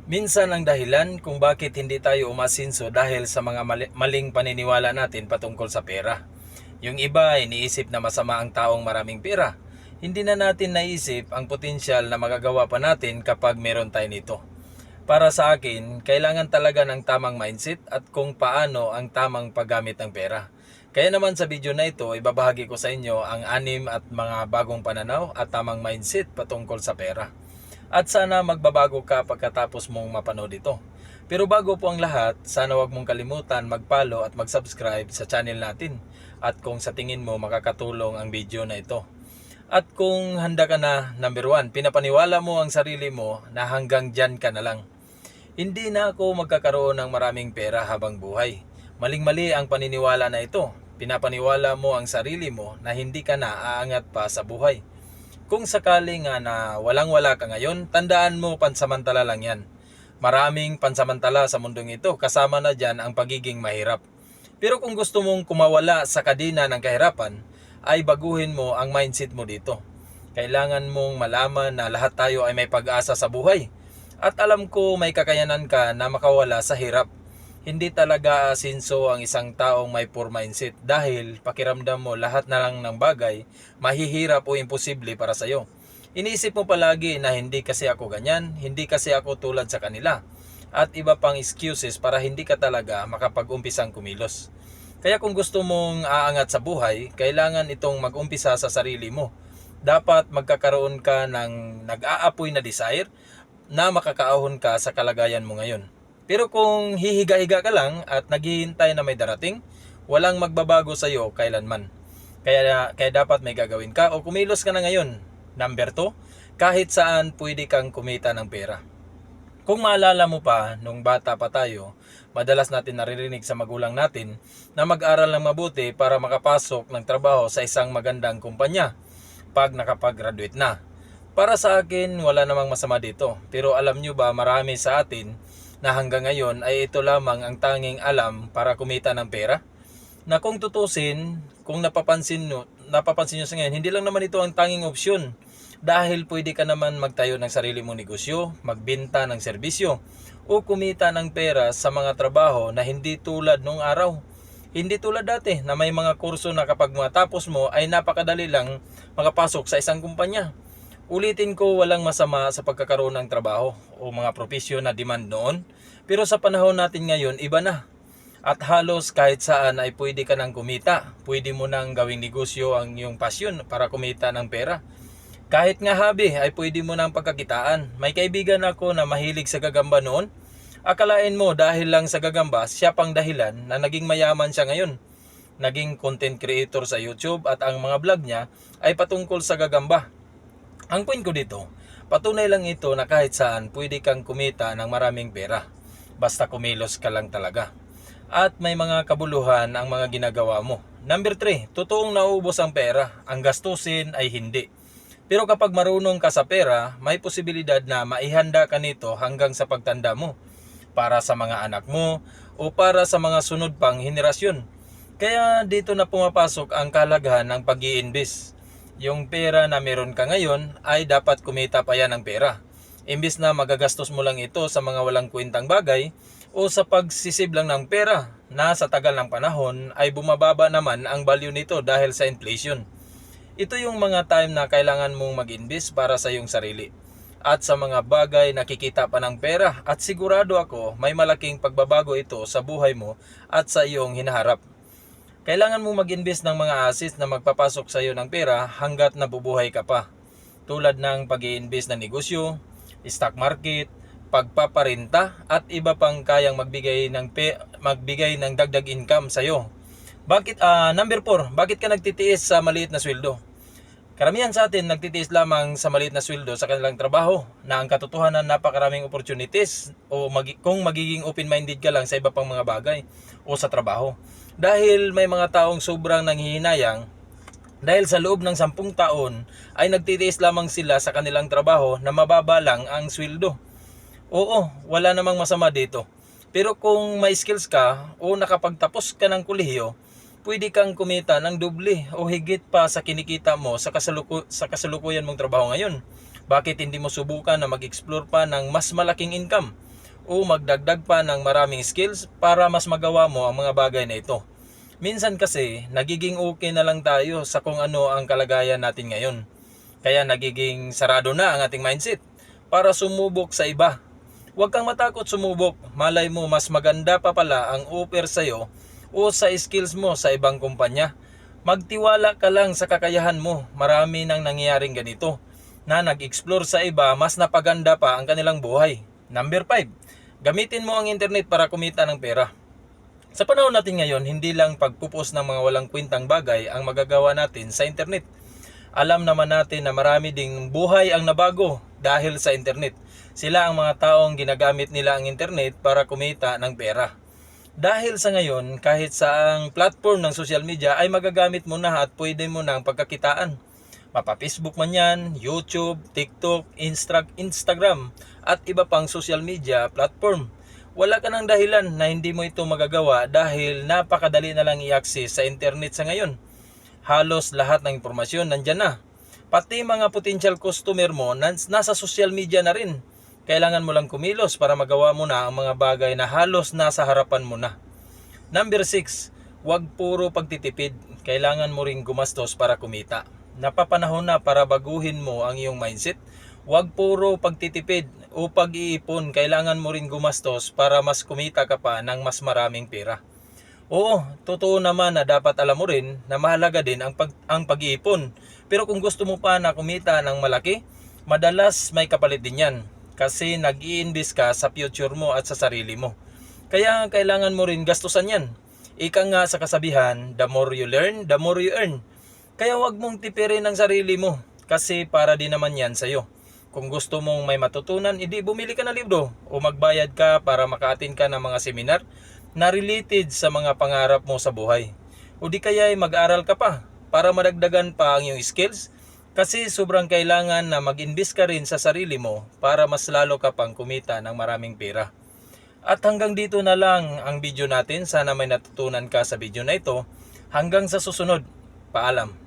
Minsan ang dahilan kung bakit hindi tayo umasinso dahil sa mga maling paniniwala natin patungkol sa pera. Yung iba iniisip na masama ang taong maraming pera. Hindi na natin naisip ang potensyal na magagawa pa natin kapag meron tayo nito. Para sa akin, kailangan talaga ng tamang mindset at kung paano ang tamang paggamit ng pera. Kaya naman sa video na ito, ibabahagi ko sa inyo ang 6 at mga bagong pananaw at tamang mindset patungkol sa pera. At sana magbabago ka pagkatapos mong mapanood ito. Pero bago po ang lahat, sana wag mong kalimutan mag-follow at mag-subscribe sa channel natin. At kung sa tingin mo makakatulong ang video na ito. At kung handa ka na, number 1, pinapaniwala mo ang sarili mo na hanggang dyan ka na lang. Hindi na ako magkakaroon ng maraming pera habang buhay. Maling-mali ang paniniwala na ito. Pinapaniwala mo ang sarili mo na hindi ka na aangat pa sa buhay. Kung sakaling nga na walang-wala ka ngayon, tandaan mo pansamantala lang yan. Maraming pansamantala sa mundong ito, kasama na dyan ang pagiging mahirap. Pero kung gusto mong kumawala sa kadina ng kahirapan, ay baguhin mo ang mindset mo dito. Kailangan mong malaman na lahat tayo ay may pag-asa sa buhay. At alam ko may kakayanan ka na makawala sa hirap. Hindi talaga asinso ang isang taong may poor mindset dahil pakiramdam mo lahat na lang ng bagay mahihirap o imposible para sa'yo. Iniisip mo palagi na hindi kasi ako ganyan, hindi kasi ako tulad sa kanila, at iba pang excuses para hindi ka talaga makapag-umpisang kumilos. Kaya kung gusto mong aangat sa buhay, kailangan itong mag-umpisa sa sarili mo. Dapat magkakaroon ka ng nag-aapoy na desire na makakaahon ka sa kalagayan mo ngayon. Pero kung hihiga-higa ka lang at naghihintay na may darating, walang magbabago sa iyo kailanman. Kaya dapat may gagawin ka o kumilos ka na ngayon. Number 2, kahit saan pwede kang kumita ng pera. Kung maalala mo pa, nung bata pa tayo, madalas natin naririnig sa magulang natin na mag-aral ng mabuti para makapasok ng trabaho sa isang magandang kumpanya pag nakapag-graduate na. Para sa akin, wala namang masama dito. Pero alam nyo ba, marami sa atin na hanggang ngayon ay ito lamang ang tanging alam para kumita ng pera? Na kung tutusin, kung napapansin nyo sa ngayon, hindi lang naman ito ang tanging opsyon. Dahil pwede ka naman magtayo ng sarili mong negosyo, magbenta ng serbisyo, o kumita ng pera sa mga trabaho na hindi tulad nung araw. Hindi tulad dati na may mga kurso na kapag matapos mo ay napakadali lang makapasok sa isang kumpanya. Ulitin ko, walang masama sa pagkakaroon ng trabaho o mga propesyon na demand noon. Pero sa panahon natin ngayon, iba na. At halos kahit saan ay pwede ka nang kumita. Pwede mo nang gawing negosyo ang iyong pasyon para kumita ng pera. Kahit nga hobby ay pwede mo nang pagkakitaan. May kaibigan ako na mahilig sa gagamba noon. Akalain mo dahil lang sa gagamba, siya pang dahilan na naging mayaman siya ngayon. Naging content creator sa YouTube at ang mga vlog niya ay patungkol sa gagamba. Ang point ko dito, patunay lang ito na kahit saan pwede kang kumita ng maraming pera. Basta kumilos ka lang talaga. At may mga kabuluhan ang mga ginagawa mo. Number 3, totoong nauubos ang pera. Ang gastusin ay hindi. Pero kapag marunong ka sa pera, may posibilidad na maihanda ka nito hanggang sa pagtanda mo. Para sa mga anak mo o para sa mga sunod pang henerasyon. Kaya dito na pumapasok ang kahalagahan ng pag-i-invest. Yung pera na meron ka ngayon ay dapat kumita pa yan ng pera. Imbis na magagastos mo lang ito sa mga walang kwentang bagay o sa pagsisib lang ng pera na sa tagal ng panahon ay bumababa naman ang value nito dahil sa inflation. Ito yung mga time na kailangan mong mag-invest para sa iyong sarili at sa mga bagay na kikita pa ng pera, at sigurado ako may malaking pagbabago ito sa buhay mo at sa iyong hinaharap. Kailangan mong mag-invest ng mga assets na magpapasok sa iyo ng pera hanggat nabubuhay ka pa. Tulad ng pag-i-invest ng negosyo, stock market, pagpaparenta at iba pang kayang magbigay ng dagdag income sa iyo. Number 4, bakit ka nagtitiis sa maliit na sweldo? Karamihan sa atin nagtitiis lamang sa maliit na sweldo sa kanilang trabaho na ang katotohanan napakaraming opportunities kung magiging open-minded ka lang sa iba pang mga bagay o sa trabaho. Dahil may mga taong sobrang nanghihinayang dahil sa loob ng 10 taon ay nagtitiis lamang sila sa kanilang trabaho na mababa lang ang sweldo. Oo, wala namang masama dito. Pero kung may skills ka o nakapagtapos ka ng kolehiyo, pwede kang kumita ng doble o higit pa sa kinikita mo sa kasalukuyan mong trabaho ngayon. Bakit hindi mo subukan na mag-explore pa ng mas malaking income? o magdagdag pa ng maraming skills para mas magawa mo ang mga bagay na ito. Minsan kasi, nagiging okay na lang tayo sa kung ano ang kalagayan natin ngayon. Kaya nagiging sarado na ang ating mindset para sumubok sa iba. Huwag kang matakot sumubok. Malay mo mas maganda pa pala ang offer sa'yo o sa skills mo sa ibang kumpanya. Magtiwala ka lang sa kakayahan mo. Marami nang nangyayaring ganito na nag-explore sa iba, mas napaganda pa ang kanilang buhay. Number 5, gamitin mo ang internet para kumita ng pera. Sa panahon natin ngayon, hindi lang pagpupos ng mga walang kwentang bagay ang magagawa natin sa internet. Alam naman natin na marami ding buhay ang nabago dahil sa internet. Sila ang mga taong ginagamit nila ang internet para kumita ng pera. Dahil sa ngayon, kahit sa ang platform ng social media ay magagamit mo na at pwede mo na ang pagkakitaan. Mapa-Facebook man yan, YouTube, TikTok, Instagram, at iba pang social media platform. Wala ka ng dahilan na hindi mo ito magagawa dahil napakadali na lang i-access sa internet sa ngayon. Halos lahat ng impormasyon nandyan na. Pati mga potential customer mo nasa social media na rin. Kailangan mo lang kumilos para magawa mo na ang mga bagay na halos nasa harapan mo na. Number 6, huwag puro pagtitipid. Kailangan mo ring gumastos para kumita. Napapanahon na para baguhin mo ang iyong mindset. Huwag puro pagtitipid o pag-iipon. Kailangan mo ring gumastos para mas kumita ka pa ng mas maraming pera. Oo, totoo naman na dapat alam mo rin na mahalaga din ang pag-iipon. Pero kung gusto mo pa na kumita ng malaki, madalas may kapalit din yan. Kasi nag-i-invest ka sa future mo at sa sarili mo. Kaya kailangan mo rin gastusan yan. Ika nga sa kasabihan, the more you learn, the more you earn. Kaya wag mong tipirin ang sarili mo kasi para din naman yan sa'yo. Kung gusto mong may matutunan, edi bumili ka ng libro o magbayad ka para maka-attend ka ng mga seminar na related sa mga pangarap mo sa buhay. O di kaya ay mag-aral ka pa para madagdagan pa ang iyong skills kasi sobrang kailangan na mag-invest ka rin sa sarili mo para mas lalo ka pang kumita ng maraming pera. At hanggang dito na lang ang video natin. Sana may natutunan ka sa video na ito. Hanggang sa susunod. Paalam.